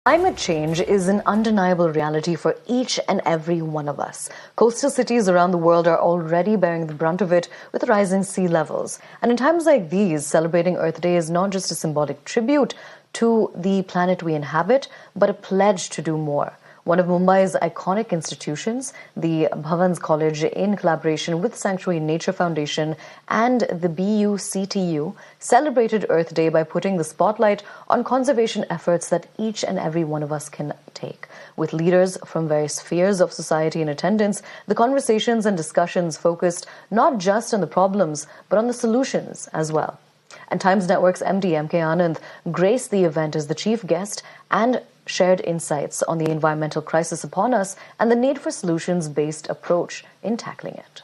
Climate change is an undeniable reality for each and every one of us. Coastal cities around the world are already bearing the brunt of it with rising sea levels. And in times like these, celebrating Earth Day is not just a symbolic tribute to the planet we inhabit, but a pledge to do more. One of Mumbai's iconic institutions, the Bhavan College, in collaboration with Sanctuary Nature Foundation and the B.U.C.T.U, celebrated Earth Day by putting the spotlight on conservation efforts that each and every one of us can take. With leaders from various spheres of society in attendance, the conversations and discussions focused not just on the problems, but on the solutions as well. And Times Network's MD M.K. Anand graced the event as the chief guest and shared insights on the environmental crisis upon us and the need for solutions-based approach in tackling it.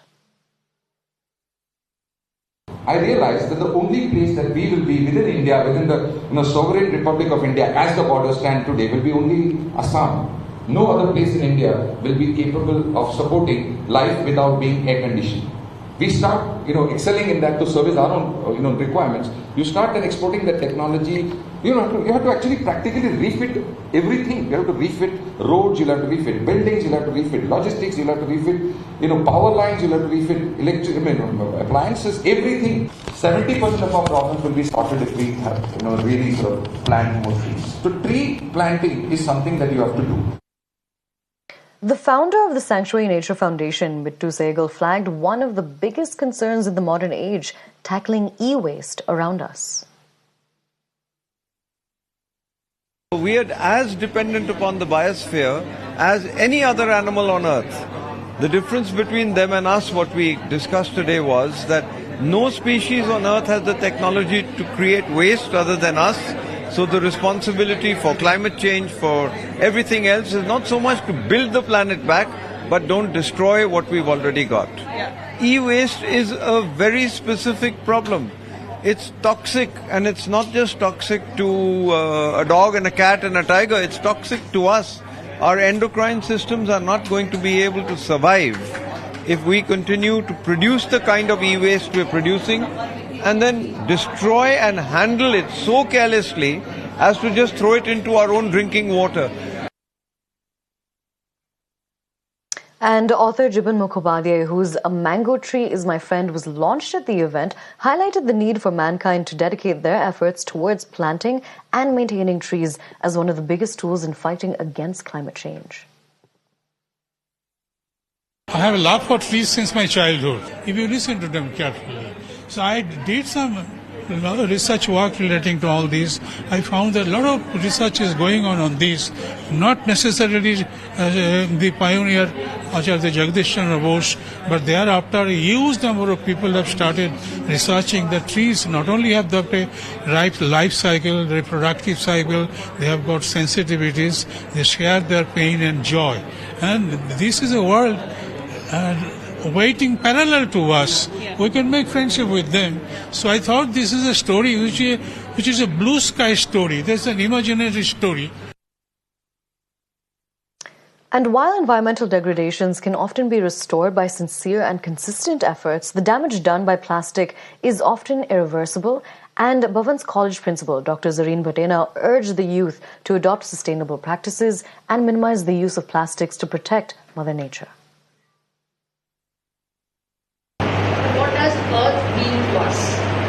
I realized that the only place that we will be within India, within the sovereign Republic of India, as the borders stand today, will be only Assam. No other place in India will be capable of supporting life without being air-conditioned. We start, excelling in that to service our own, requirements. You start then exporting that technology. You have to actually practically refit everything. You have to refit roads. You'll have to refit buildings. You'll have to refit logistics. You'll have to refit, power lines. You'll have to refit appliances. Everything. 70% of our problems will be sorted if we have, really sort of plant more trees. So tree planting is something that you have to do. The founder of the Sanctuary Nature Foundation, B.U.C.T.U Sehgal, flagged one of the biggest concerns in the modern age, tackling e-waste around us. We are as dependent upon the biosphere as any other animal on Earth. The difference between them and us, what we discussed today, was that no species on Earth has the technology to create waste other than us. So the responsibility for climate change, for everything else, is not so much to build the planet back, but don't destroy what we've already got. E-waste is a very specific problem. It's toxic, and it's not just toxic to a dog and a cat and a tiger, it's toxic to us. Our endocrine systems are not going to be able to survive if we continue to produce the kind of e-waste we're producing and then destroy and handle it so carelessly as to just throw it into our own drinking water. And author Jibin Mukhopadhyay, whose A Mango Tree Is My Friend was launched at the event, highlighted the need for mankind to dedicate their efforts towards planting and maintaining trees as one of the biggest tools in fighting against climate change. I have a love for trees since my childhood, if you listen to them carefully. So I did some research work relating to all these. I found that a lot of research is going on these, not necessarily the pioneer Acharya Jagdish Chandra Bose, but thereafter a huge number of people have started researching that trees not only have the life cycle, reproductive cycle, they have got sensitivities, they share their pain and joy. And this is a world waiting parallel to us. We can make friendship with them. So I thought this is a story which is a blue sky story. There's an imaginary story. And while environmental degradations can often be restored by sincere and consistent efforts, the damage done by plastic is often irreversible. And Bhavan College principal Dr. Zareen Bhatena urged the youth to adopt sustainable practices and minimize the use of plastics to protect Mother Nature. What does Earth mean to us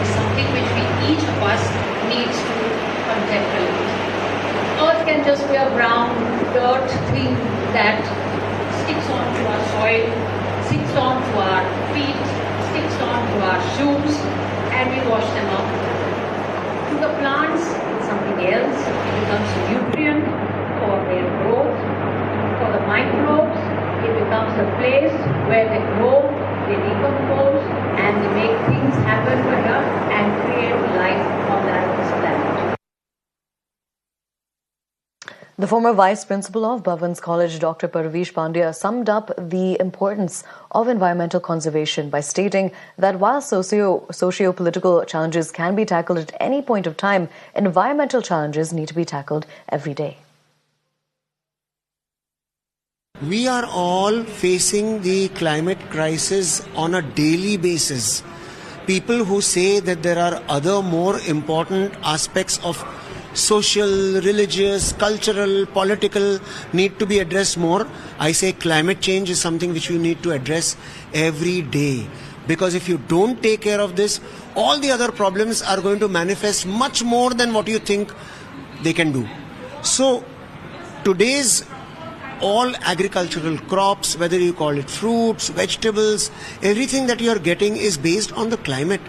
is something which each of us needs to contemplate. Earth can just be a brown dirt thing that sticks onto our soil, sticks onto our feet, sticks onto our shoes, and we wash them up. To the plants, it's something else. It becomes a nutrient for their growth. For the microbes, it becomes a place where they grow, they decompose, and they make things happen better and create life on this planet. The former vice principal of Bhavan College, Dr. Parvish Pandya, summed up the importance of environmental conservation by stating that while socio-political challenges can be tackled at any point of time, environmental challenges need to be tackled every day. We are all facing the climate crisis on a daily basis. People who say that there are other more important aspects of social, religious, cultural, political, need to be addressed more. I say climate change is something which we need to address every day. Because if you don't take care of this, all the other problems are going to manifest much more than what you think they can do. So, today's all agricultural crops, whether you call it fruits, vegetables, everything that you are getting is based on the climate.